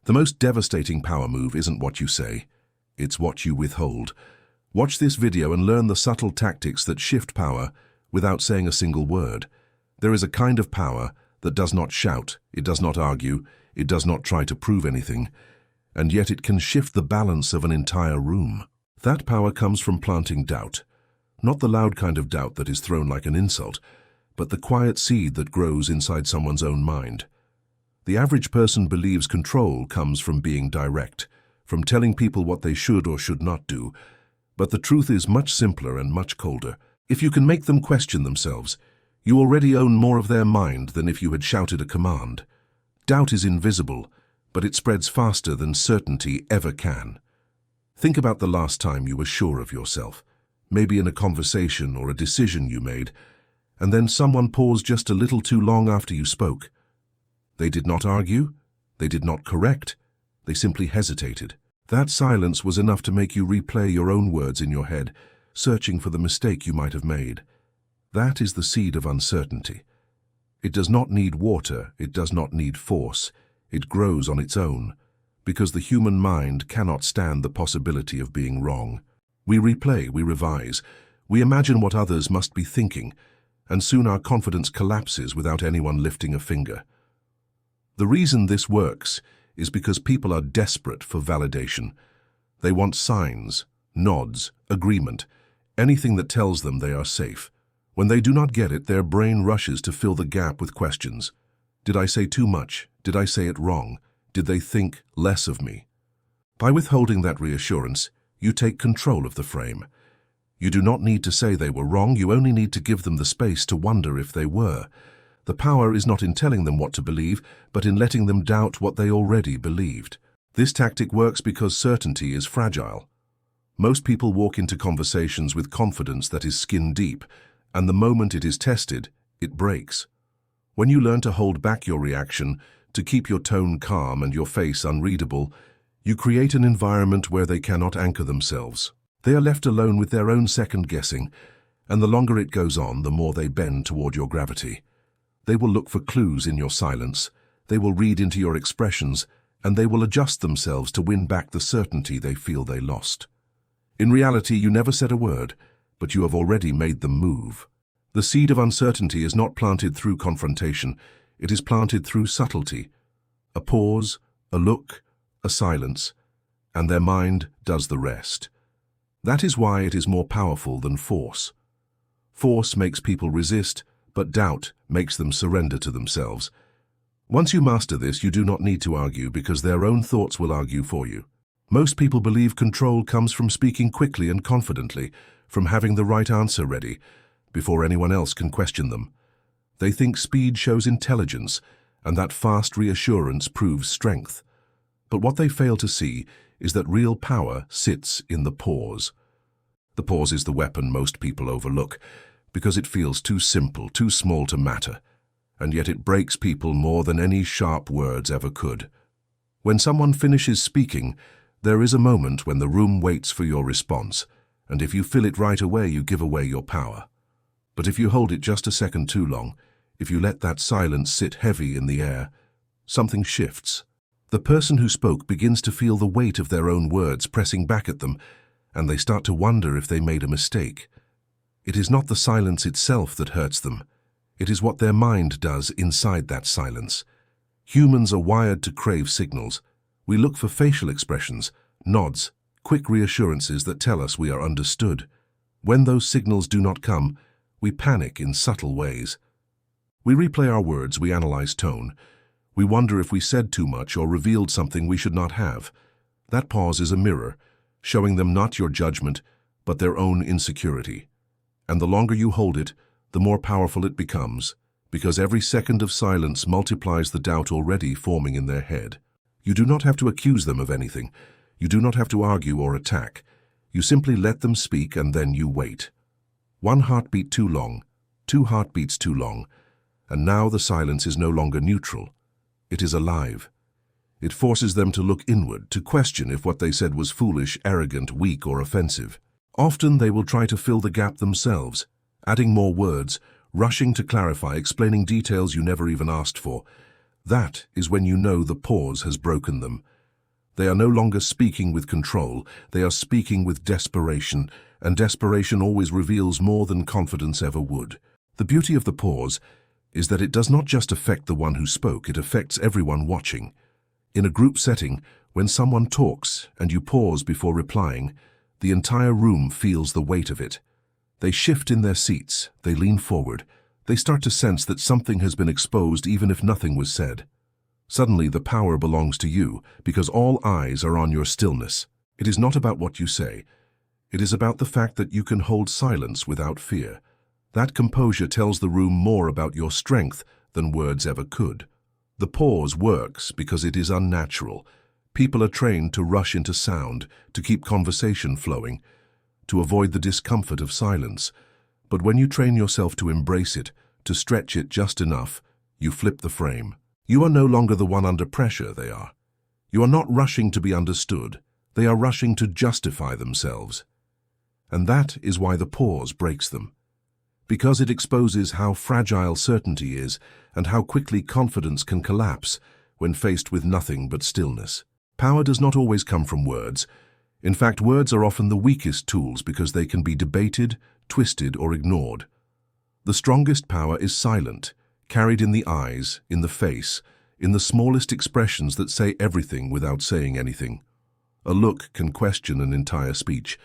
The most devastating power move isn't what you say, it's what you withhold. Watch this video and learn the subtle tactics that shift power without saying a single word. There is a kind of power that does not shout, it does not argue, it does not try to prove anything, and yet it can shift the balance of an entire room. That power comes from planting doubt. Not the loud kind of doubt that is thrown like an insult, but the quiet seed that grows inside someone's own mind. The average person believes control comes from being direct, from telling people what they should or should not do, but the truth is much simpler and much colder. If you can make them question themselves, you already own more of their mind than if you had shouted a command. Doubt is invisible, but it spreads faster than certainty ever can. Think about the last time you were sure of yourself, maybe in a conversation or a decision you made, and then someone paused just a little too long after you spoke. They did not argue, they did not correct, they simply hesitated. That silence was enough to make you replay your own words in your head, searching for the mistake you might have made. That is the seed of uncertainty. It does not need water, it does not need force, it grows on its own, because the human mind cannot stand the possibility of being wrong. We replay, we revise, we imagine what others must be thinking, and soon our confidence collapses without anyone lifting a finger. The reason this works is because people are desperate for validation. They want signs, nods, agreement, anything that tells them they are safe. When they do not get it, their brain rushes to fill the gap with questions. Did I say too much? Did I say it wrong? Did they think less of me? By withholding that reassurance, you take control of the frame. You do not need to say they were wrong, you only need to give them the space to wonder if they were. The power is not in telling them what to believe, but in letting them doubt what they already believed. This tactic works because certainty is fragile. Most people walk into conversations with confidence that is skin deep, and the moment it is tested, it breaks. When you learn to hold back your reaction, to keep your tone calm and your face unreadable, you create an environment where they cannot anchor themselves. They are left alone with their own second-guessing, and the longer it goes on, the more they bend toward your gravity. They will look for clues in your silence, they will read into your expressions, and they will adjust themselves to win back the certainty they feel they lost. In reality, you never said a word, but you have already made them move. The seed of uncertainty is not planted through confrontation, it is planted through subtlety. A pause, a look, a silence, and their mind does the rest. That is why it is more powerful than force. Force makes people resist, but doubt makes them surrender to themselves. Once you master this, you do not need to argue because their own thoughts will argue for you. Most people believe control comes from speaking quickly and confidently, from having the right answer ready, before anyone else can question them. They think speed shows intelligence, and that fast reassurance proves strength. But what they fail to see is that real power sits in the pause. The pause is the weapon most people overlook, because it feels too simple, too small to matter, and yet it breaks people more than any sharp words ever could. When someone finishes speaking, there is a moment when the room waits for your response, and if you fill it right away, you give away your power. But if you hold it just a second too long, if you let that silence sit heavy in the air, something shifts. The person who spoke begins to feel the weight of their own words pressing back at them, and they start to wonder if they made a mistake. It is not the silence itself that hurts them. It is what their mind does inside that silence. Humans are wired to crave signals. We look for facial expressions, nods, quick reassurances that tell us we are understood. When those signals do not come, we panic in subtle ways. We replay our words, we analyze tone. We wonder if we said too much or revealed something we should not have. That pause is a mirror, showing them not your judgment, but their own insecurity. And the longer you hold it, the more powerful it becomes, because every second of silence multiplies the doubt already forming in their head. You do not have to accuse them of anything. You do not have to argue or attack. You simply let them speak and then you wait. One heartbeat too long, two heartbeats too long, and now the silence is no longer neutral. It is alive. It forces them to look inward, to question if what they said was foolish, arrogant, weak, or offensive. Often they will try to fill the gap themselves, adding more words, rushing to clarify, explaining details you never even asked for. That is when you know the pause has broken them. They are no longer speaking with control, they are speaking with desperation, and desperation always reveals more than confidence ever would. The beauty of the pause is that it does not just affect the one who spoke, it affects everyone watching. In a group setting, when someone talks and you pause before replying, the entire room feels the weight of it. They shift in their seats, they lean forward, they start to sense that something has been exposed even if nothing was said. Suddenly the power belongs to you because all eyes are on your stillness. It is not about what you say. It is about the fact that you can hold silence without fear. That composure tells the room more about your strength than words ever could. The pause works because it is unnatural. People are trained to rush into sound, to keep conversation flowing, to avoid the discomfort of silence. But when you train yourself to embrace it, to stretch it just enough, you flip the frame. You are no longer the one under pressure, they are. You are not rushing to be understood. They are rushing to justify themselves. And that is why the pause breaks them. Because it exposes how fragile certainty is and how quickly confidence can collapse when faced with nothing but stillness. Power does not always come from words. In fact, words are often the weakest tools because they can be debated, twisted, or ignored. The strongest power is silent, carried in the eyes, in the face, in the smallest expressions that say everything without saying anything. A look can question an entire speech.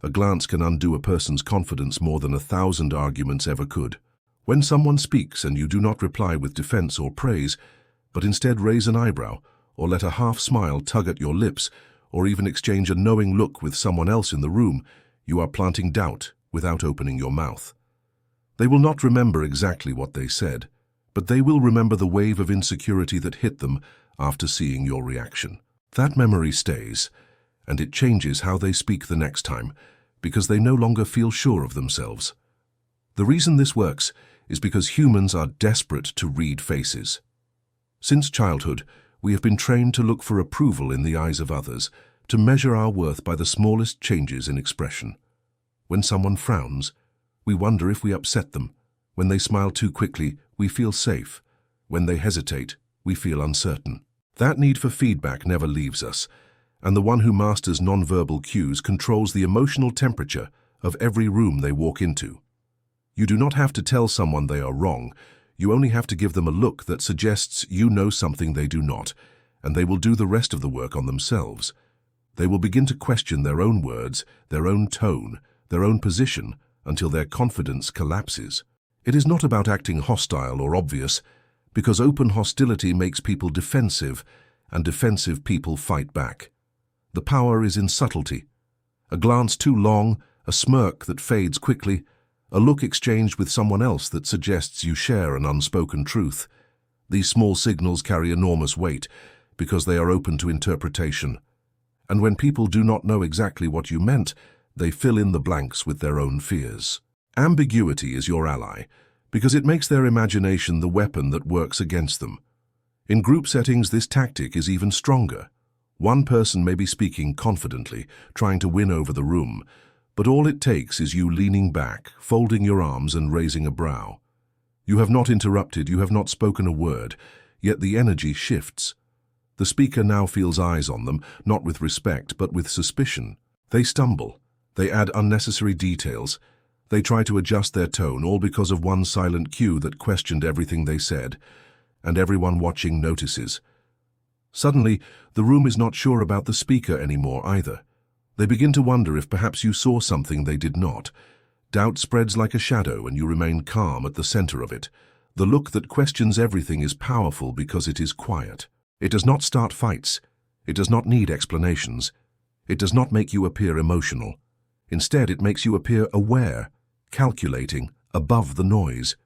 A glance can undo a person's confidence more than 1,000 arguments ever could. When someone speaks and you do not reply with defense or praise, but instead raise an eyebrow, or let a half-smile tug at your lips, or even exchange a knowing look with someone else in the room, you are planting doubt without opening your mouth. They will not remember exactly what they said, but they will remember the wave of insecurity that hit them after seeing your reaction. That memory stays, and it changes how they speak the next time, because they no longer feel sure of themselves. The reason this works is because humans are desperate to read faces. Since childhood, we have been trained to look for approval in the eyes of others, to measure our worth by the smallest changes in expression. When someone frowns, we wonder if we upset them. When they smile too quickly, we feel safe. When they hesitate, we feel uncertain. That need for feedback never leaves us, and the one who masters nonverbal cues controls the emotional temperature of every room they walk into. You do not have to tell someone they are wrong. You only have to give them a look that suggests you know something they do not, and they will do the rest of the work on themselves. They will begin to question their own words, their own tone, their own position, until their confidence collapses. It is not about acting hostile or obvious, because open hostility makes people defensive, and defensive people fight back. The power is in subtlety. A glance too long, a smirk that fades quickly, a look exchanged with someone else that suggests you share an unspoken truth. These small signals carry enormous weight because they are open to interpretation. And when people do not know exactly what you meant, they fill in the blanks with their own fears. Ambiguity is your ally because it makes their imagination the weapon that works against them. In group settings, this tactic is even stronger. One person may be speaking confidently, trying to win over the room, but all it takes is you leaning back, folding your arms and raising a brow. You have not interrupted, you have not spoken a word, yet the energy shifts. The speaker now feels eyes on them, not with respect, but with suspicion. They stumble. They add unnecessary details. They try to adjust their tone, all because of one silent cue that questioned everything they said, and everyone watching notices. Suddenly, the room is not sure about the speaker anymore either. They begin to wonder if perhaps you saw something they did not. Doubt spreads like a shadow and you remain calm at the center of it. The look that questions everything is powerful because it is quiet. It does not start fights. It does not need explanations. It does not make you appear emotional. Instead, it makes you appear aware, calculating, above the noise.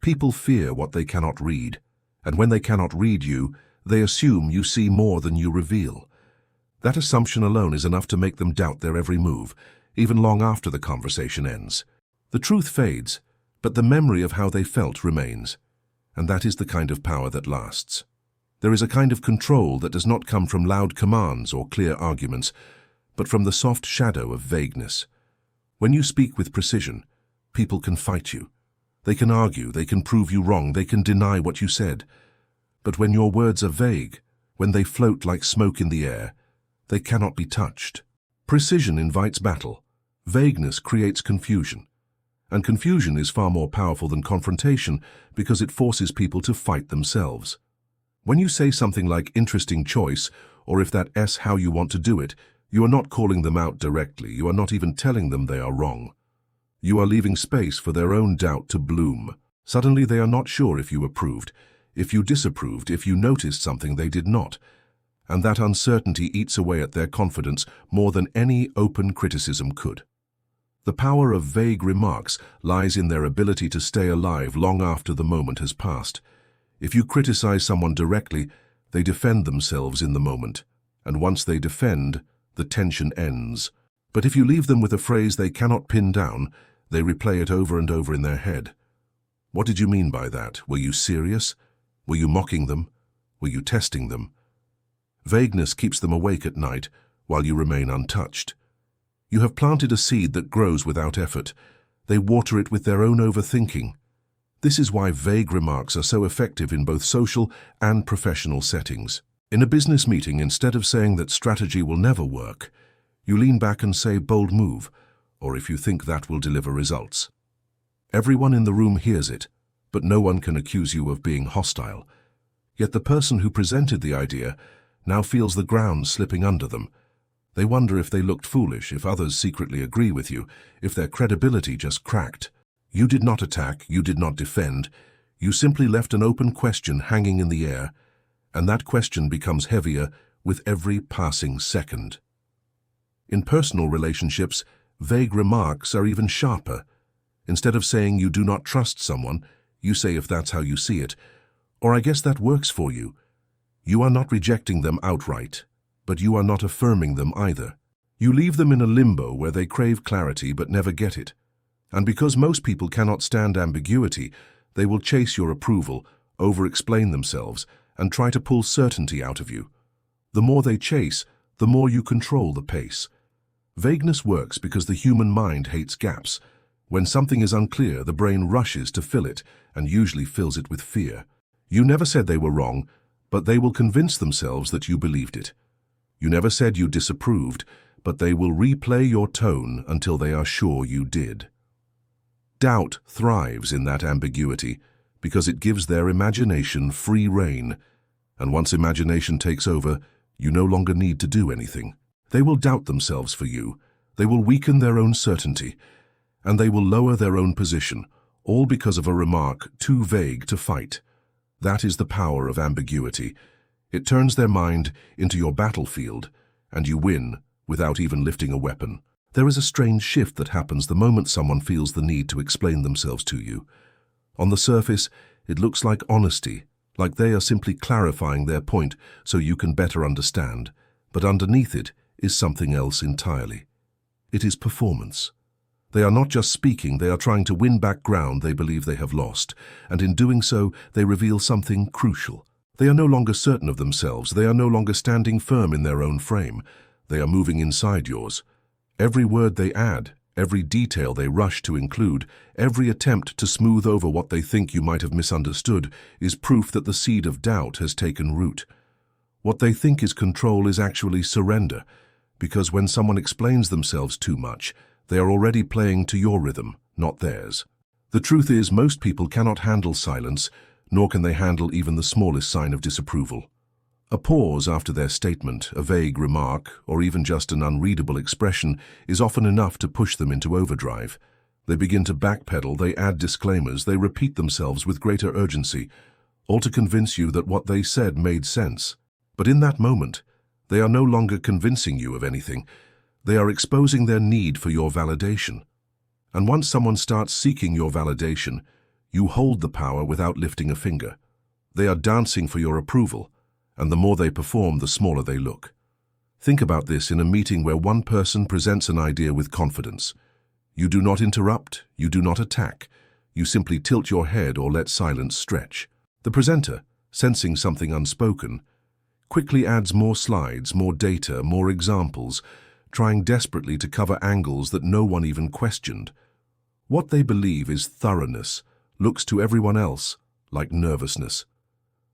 People fear what they cannot read, and when they cannot read you, they assume you see more than you reveal. That assumption alone is enough to make them doubt their every move, even long after the conversation ends. The truth fades, but the memory of how they felt remains, and that is the kind of power that lasts. There is a kind of control that does not come from loud commands or clear arguments, but from the soft shadow of vagueness. When you speak with precision, people can fight you. They can argue, they can prove you wrong, they can deny what you said. But when your words are vague, when they float like smoke in the air, they cannot be touched. Precision invites battle. Vagueness creates confusion. And confusion is far more powerful than confrontation because it forces people to fight themselves. When you say something like interesting choice, or if that's how you want to do it, you are not calling them out directly. You are not even telling them they are wrong. You are leaving space for their own doubt to bloom. Suddenly they are not sure if you approved, if you disapproved, if you noticed something they did not. And that uncertainty eats away at their confidence more than any open criticism could. The power of vague remarks lies in their ability to stay alive long after the moment has passed. If you criticize someone directly, they defend themselves in the moment, and once they defend, the tension ends. But if you leave them with a phrase they cannot pin down, they replay it over and over in their head. What did you mean by that? Were you serious? Were you mocking them? Were you testing them? Vagueness keeps them awake at night while you remain untouched. You have planted a seed that grows without effort. They water it with their own overthinking. This is why vague remarks are so effective in both social and professional settings. In a business meeting, instead of saying that strategy will never work, you lean back and say bold move, or if you think that will deliver results. Everyone in the room hears it, but no one can accuse you of being hostile. Yet the person who presented the idea now feels the ground slipping under them. They wonder if they looked foolish, if others secretly agree with you, if their credibility just cracked. You did not attack, you did not defend, you simply left an open question hanging in the air, and that question becomes heavier with every passing second. In personal relationships, vague remarks are even sharper. Instead of saying you do not trust someone, you say if that's how you see it, or I guess that works for you. You are not rejecting them outright, but you are not affirming them either. You leave them in a limbo where they crave clarity but never get it. And because most people cannot stand ambiguity, they will chase your approval, over-explain themselves, and try to pull certainty out of you. The more they chase, the more you control the pace. Vagueness works because the human mind hates gaps. When something is unclear, the brain rushes to fill it, and usually fills it with fear. You never said they were wrong, but they will convince themselves that you believed it. You never said you disapproved, but they will replay your tone until they are sure you did. Doubt thrives in that ambiguity because it gives their imagination free rein, and once imagination takes over, you no longer need to do anything. They will doubt themselves for you, they will weaken their own certainty, and they will lower their own position, all because of a remark too vague to fight. That is the power of ambiguity. It turns their mind into your battlefield, and you win without even lifting a weapon. There is a strange shift that happens the moment someone feels the need to explain themselves to you. On the surface, it looks like honesty, like they are simply clarifying their point so you can better understand. But underneath it is something else entirely. It is performance. They are not just speaking, they are trying to win back ground they believe they have lost, and in doing so, they reveal something crucial. They are no longer certain of themselves, they are no longer standing firm in their own frame. They are moving inside yours. Every word they add, every detail they rush to include, every attempt to smooth over what they think you might have misunderstood is proof that the seed of doubt has taken root. What they think is control is actually surrender, because when someone explains themselves too much, they are already playing to your rhythm, not theirs. The truth is, most people cannot handle silence, nor can they handle even the smallest sign of disapproval. A pause after their statement, a vague remark, or even just an unreadable expression is often enough to push them into overdrive. They begin to backpedal, they add disclaimers, they repeat themselves with greater urgency, all to convince you that what they said made sense. But in that moment, they are no longer convincing you of anything. They are exposing their need for your validation. And once someone starts seeking your validation, you hold the power without lifting a finger. They are dancing for your approval, and the more they perform, the smaller they look. Think about this in a meeting where one person presents an idea with confidence. You do not interrupt, you do not attack, you simply tilt your head or let silence stretch. The presenter, sensing something unspoken, quickly adds more slides, more data, more examples, trying desperately to cover angles that no one even questioned. What they believe is thoroughness, looks to everyone else like nervousness.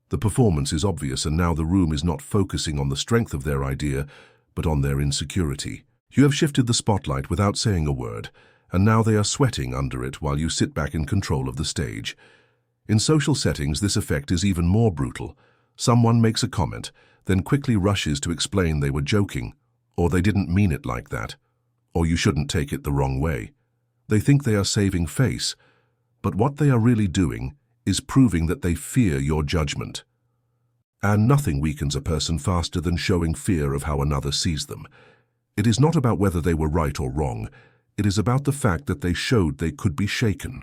The performance is obvious, and now the room is not focusing on the strength of their idea, but on their insecurity. You have shifted the spotlight without saying a word, and now they are sweating under it while you sit back in control of the stage. In social settings, this effect is even more brutal. Someone makes a comment, then quickly rushes to explain they were joking, or they didn't mean it like that, or you shouldn't take it the wrong way. They think they are saving face, but what they are really doing is proving that they fear your judgment. And nothing weakens a person faster than showing fear of how another sees them. It is not about whether they were right or wrong. It is about the fact that they showed they could be shaken.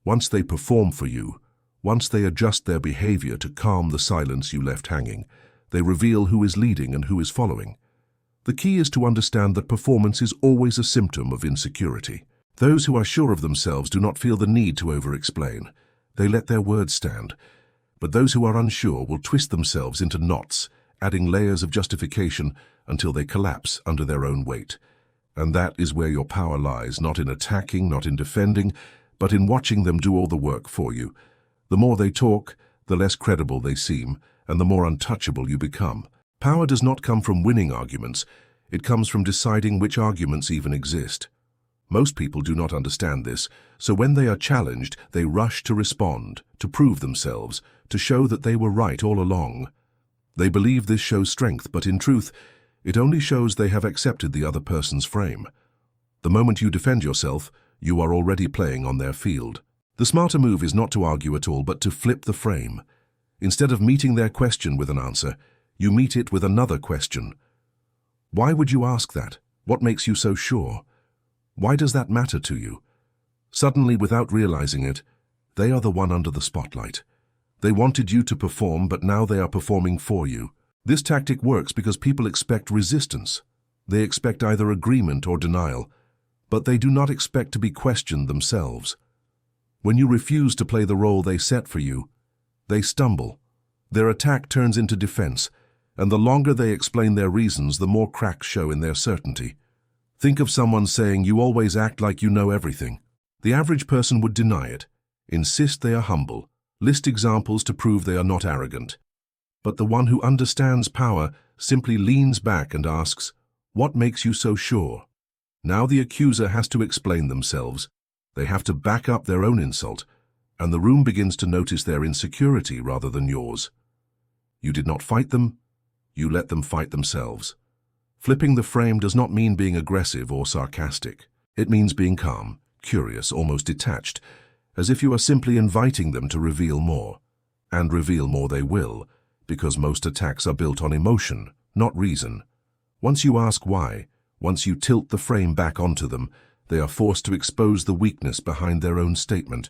Once they perform for you, once they adjust their behavior to calm the silence you left hanging, they reveal who is leading and who is following. The key is to understand that performance is always a symptom of insecurity. Those who are sure of themselves do not feel the need to over-explain. They let their words stand. But those who are unsure will twist themselves into knots, adding layers of justification until they collapse under their own weight. And that is where your power lies, not in attacking, not in defending, but in watching them do all the work for you. The more they talk, the less credible they seem, and the more untouchable you become. Power does not come from winning arguments. It comes from deciding which arguments even exist. Most people do not understand this, so when they are challenged, they rush to respond, to prove themselves, to show that they were right all along. They believe this shows strength, but in truth, it only shows they have accepted the other person's frame. The moment you defend yourself, you are already playing on their field. The smarter move is not to argue at all, but to flip the frame. Instead of meeting their question with an answer, you meet it with another question. Why would you ask that? What makes you so sure? Why does that matter to you? Suddenly, without realizing it, they are the one under the spotlight. They wanted you to perform, but now they are performing for you. This tactic works because people expect resistance. They expect either agreement or denial, but they do not expect to be questioned themselves. When you refuse to play the role they set for you, they stumble. Their attack turns into defense, and the longer they explain their reasons, the more cracks show in their certainty. Think of someone saying, "You always act like you know everything." The average person would deny it, insist they are humble, list examples to prove they are not arrogant. But the one who understands power simply leans back and asks, "What makes you so sure?" Now the accuser has to explain themselves. They have to back up their own insult, and the room begins to notice their insecurity rather than yours. You did not fight them, you let them fight themselves. Flipping the frame does not mean being aggressive or sarcastic. It means being calm, curious, almost detached, as if you are simply inviting them to reveal more. And reveal more they will, because most attacks are built on emotion, not reason. Once you ask why, once you tilt the frame back onto them, they are forced to expose the weakness behind their own statement.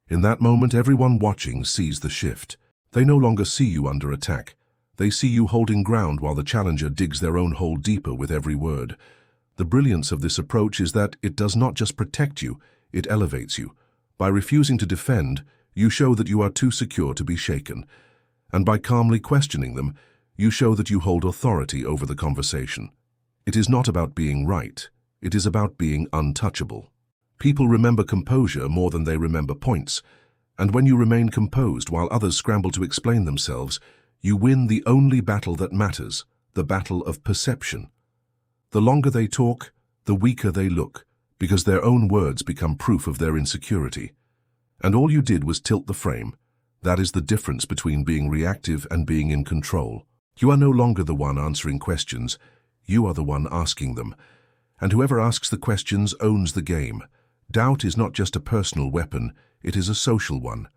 In that moment, everyone watching sees the shift. They no longer see you under attack. They see you holding ground while the challenger digs their own hole deeper with every word. The brilliance of this approach is that it does not just protect you, it elevates you. By refusing to defend, you show that you are too secure to be shaken. And by calmly questioning them, you show that you hold authority over the conversation. It is not about being right, it is about being untouchable. People remember composure more than they remember points, and when you remain composed while others scramble to explain themselves, you win the only battle that matters, the battle of perception. The longer they talk, the weaker they look, because their own words become proof of their insecurity. And all you did was tilt the frame. That is the difference between being reactive and being in control. You are no longer the one answering questions, you are the one asking them. And whoever asks the questions owns the game. Doubt is not just a personal weapon, it is a social one.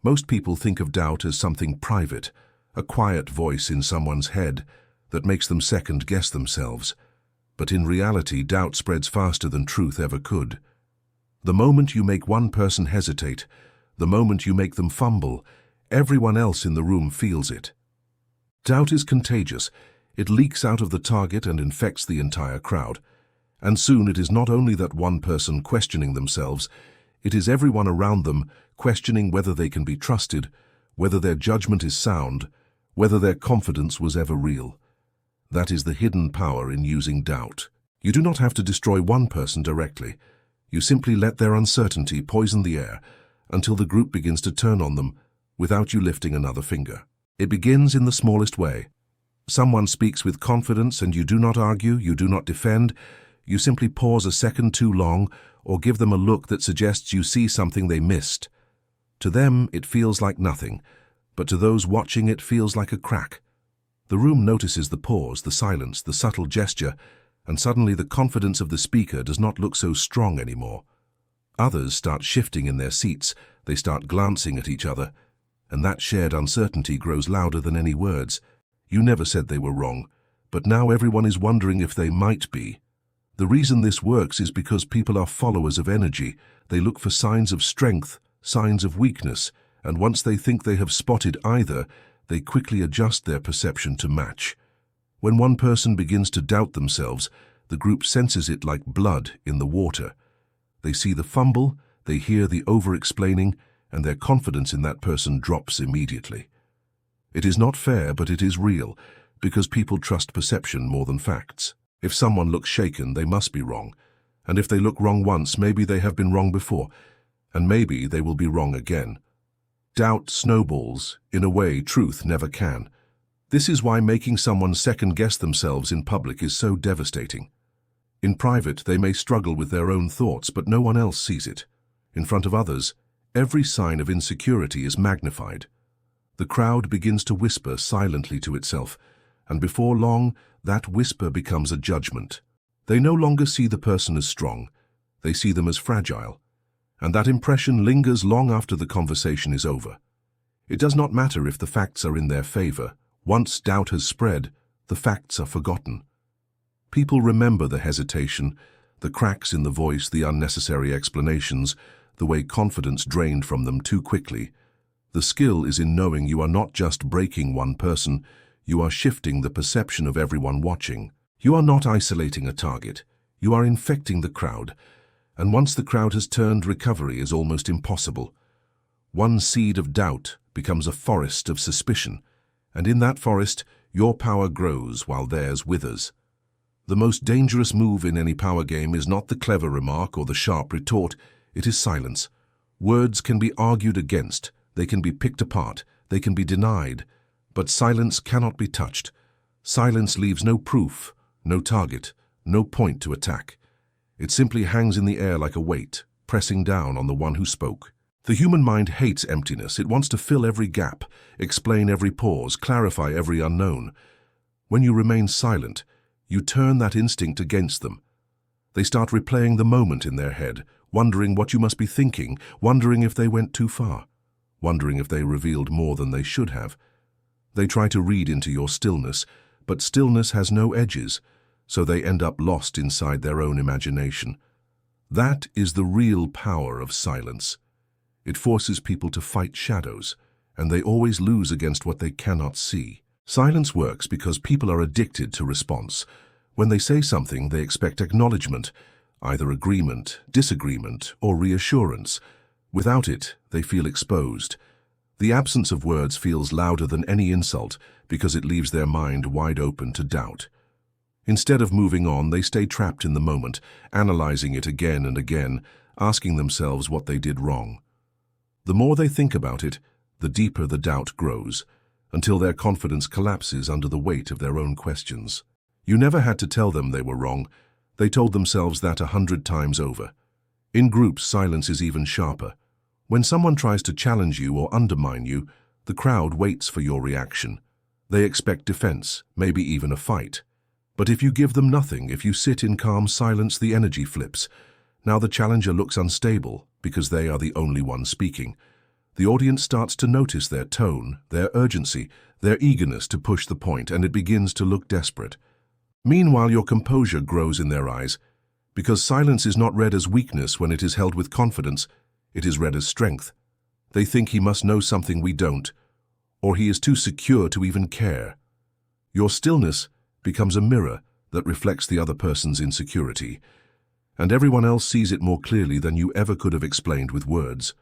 Most people think of doubt as something private, a quiet voice in someone's head that makes them second-guess themselves. But in reality, doubt spreads faster than truth ever could. The moment you make one person hesitate, the moment you make them fumble, everyone else in the room feels it. Doubt is contagious. It leaks out of the target and infects the entire crowd. And soon it is not only that one person questioning themselves, it is everyone around them questioning whether they can be trusted, whether their judgment is sound, whether their confidence was ever real. That is the hidden power in using doubt. You do not have to destroy one person directly. You simply let their uncertainty poison the air until the group begins to turn on them without you lifting another finger. It begins in the smallest way. Someone speaks with confidence and you do not argue, you do not defend, you simply pause a second too long or give them a look that suggests you see something they missed. To them, it feels like nothing, but to those watching it feels like a crack. The room notices the pause, the silence, the subtle gesture, and suddenly the confidence of the speaker does not look so strong anymore. Others start shifting in their seats, they start glancing at each other, and that shared uncertainty grows louder than any words. You never said they were wrong, but now everyone is wondering if they might be. The reason this works is because people are followers of energy. They look for signs of strength, signs of weakness, and once they think they have spotted either, they quickly adjust their perception to match. When one person begins to doubt themselves, the group senses it like blood in the water. They see the fumble, they hear the over-explaining, and their confidence in that person drops immediately. It is not fair, but it is real, because people trust perception more than facts. If someone looks shaken, they must be wrong. And if they look wrong once, maybe they have been wrong before, and maybe they will be wrong again. Doubt snowballs. In a way, truth never can. This is why making someone second-guess themselves in public is so devastating. In private, they may struggle with their own thoughts, but no one else sees it. In front of others, every sign of insecurity is magnified. The crowd begins to whisper silently to itself, and before long, that whisper becomes a judgment. They no longer see the person as strong, they see them as fragile, and that impression lingers long after the conversation is over. It does not matter if the facts are in their favor. Once doubt has spread, the facts are forgotten. People remember the hesitation, the cracks in the voice, the unnecessary explanations, the way confidence drained from them too quickly. The skill is in knowing you are not just breaking one person, you are shifting the perception of everyone watching. You are not isolating a target, you are infecting the crowd, and once the crowd has turned, recovery is almost impossible. One seed of doubt becomes a forest of suspicion, and in that forest, your power grows while theirs withers. The most dangerous move in any power game is not the clever remark or the sharp retort, it is silence. Words can be argued against, they can be picked apart, they can be denied, but silence cannot be touched. Silence leaves no proof, no target, no point to attack. It simply hangs in the air like a weight, pressing down on the one who spoke. The human mind hates emptiness. It wants to fill every gap, explain every pause, clarify every unknown. When you remain silent, you turn that instinct against them. They start replaying the moment in their head, wondering what you must be thinking, wondering if they went too far, wondering if they revealed more than they should have. They try to read into your stillness, but stillness has no edges, so they end up lost inside their own imagination. That is the real power of silence. It forces people to fight shadows, and they always lose against what they cannot see. Silence works because people are addicted to response. When they say something, they expect acknowledgement, either agreement, disagreement, or reassurance. Without it, they feel exposed. The absence of words feels louder than any insult because it leaves their mind wide open to doubt. Instead of moving on, they stay trapped in the moment, analyzing it again and again, asking themselves what they did wrong. The more they think about it, the deeper the doubt grows, until their confidence collapses under the weight of their own questions. You never had to tell them they were wrong. They told themselves that 100 times over. In groups, silence is even sharper. When someone tries to challenge you or undermine you, the crowd waits for your reaction. They expect defense, maybe even a fight. But if you give them nothing, if you sit in calm silence, the energy flips. Now the challenger looks unstable because they are the only one speaking. The audience starts to notice their tone, their urgency, their eagerness to push the point, and it begins to look desperate. Meanwhile, your composure grows in their eyes, because silence is not read as weakness when it is held with confidence, it is read as strength. They think he must know something we don't, or he is too secure to even care. Your stillness becomes a mirror that reflects the other person's insecurity, and everyone else sees it more clearly than you ever could have explained with words.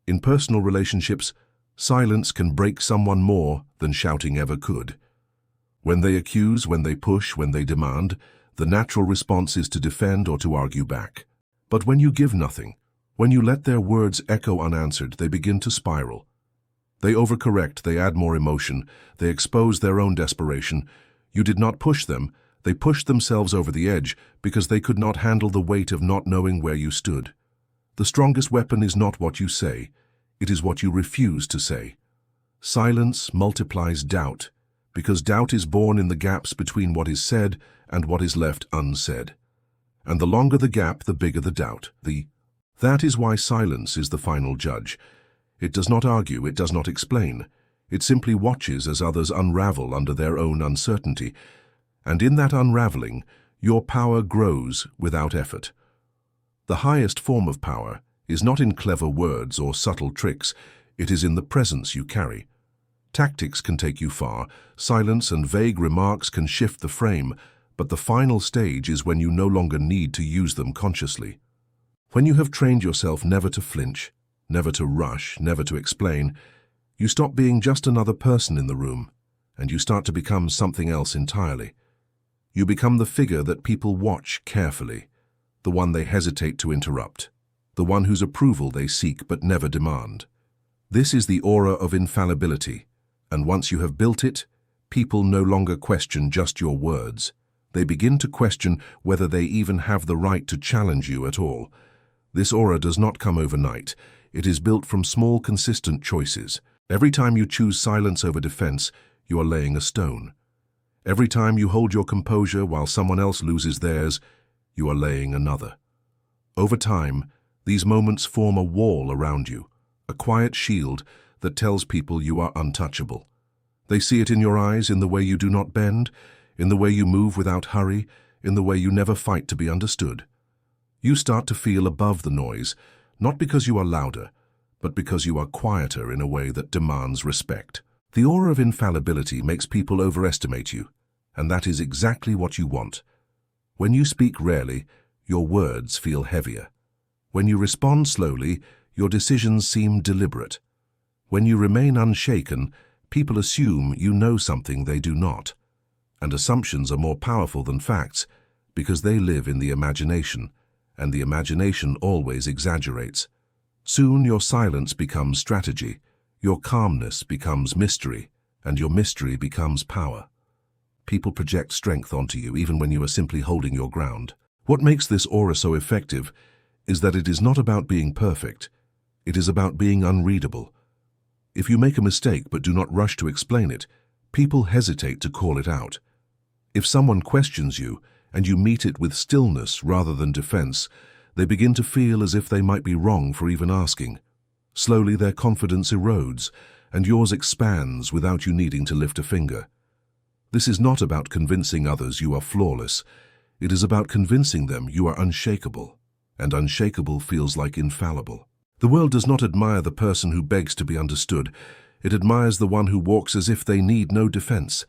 In personal relationships, silence can break someone more than shouting ever could. When they accuse, when they push, when they demand, the natural response is to defend or to argue back. But when you give nothing, when you let their words echo unanswered, they begin to spiral. They overcorrect, they add more emotion, they expose their own desperation. You did not push them, they pushed themselves over the edge because they could not handle the weight of not knowing where you stood. The strongest weapon is not what you say, it is what you refuse to say. Silence multiplies doubt, because doubt is born in the gaps between what is said and what is left unsaid. And the longer the gap, the bigger the doubt. That is why silence is the final judge. It does not argue, it does not explain. It simply watches as others unravel under their own uncertainty. And in that unraveling, your power grows without effort. The highest form of power is not in clever words or subtle tricks, it is in the presence you carry. Tactics can take you far, silence and vague remarks can shift the frame, but the final stage is when you no longer need to use them consciously. When you have trained yourself never to flinch, never to rush, never to explain, you stop being just another person in the room, and you start to become something else entirely. You become the figure that people watch carefully, the one they hesitate to interrupt, the one whose approval they seek but never demand. This is the aura of infallibility, and once you have built it, people no longer question just your words. They begin to question whether they even have the right to challenge you at all. This aura does not come overnight. It is built from small, consistent choices. Every time you choose silence over defense, you are laying a stone. Every time you hold your composure while someone else loses theirs, you are laying another. Over time, these moments form a wall around you, a quiet shield that tells people you are untouchable. They see it in your eyes, in the way you do not bend, in the way you move without hurry, in the way you never fight to be understood. You start to feel above the noise, not because you are louder, but because you are quieter in a way that demands respect. The aura of infallibility makes people overestimate you, and that is exactly what you want. When you speak rarely, your words feel heavier. When you respond slowly, your decisions seem deliberate. When you remain unshaken, people assume you know something they do not. And assumptions are more powerful than facts because they live in the imagination, and the imagination always exaggerates. Soon your silence becomes strategy, your calmness becomes mystery, and your mystery becomes power. People project strength onto you even when you are simply holding your ground. What makes this aura so effective is that it is not about being perfect. It is about being unreadable. If you make a mistake but do not rush to explain it, people hesitate to call it out. If someone questions you and you meet it with stillness rather than defense, they begin to feel as if they might be wrong for even asking. Slowly their confidence erodes, and yours expands without you needing to lift a finger. This is not about convincing others you are flawless. It is about convincing them you are unshakable, and unshakable feels like infallible. The world does not admire the person who begs to be understood. It admires the one who walks as if they need no defense.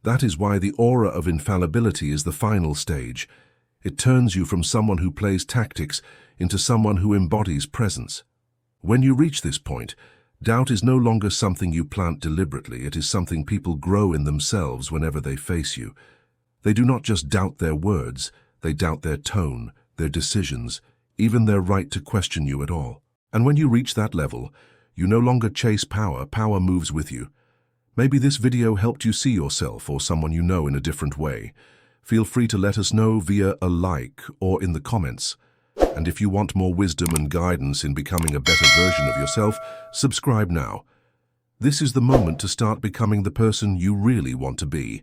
That is why the aura of infallibility is the final stage. It turns you from someone who plays tactics into someone who embodies presence. When you reach this point, doubt is no longer something you plant deliberately. It is something people grow in themselves whenever they face you. They do not just doubt their words, they doubt their tone, their decisions, even their right to question you at all. And when you reach that level, you no longer chase power, power moves with you. Maybe this video helped you see yourself or someone you know in a different way. Feel free to let us know via a like or in the comments. And if you want more wisdom and guidance in becoming a better version of yourself, subscribe now. This is the moment to start becoming the person you really want to be.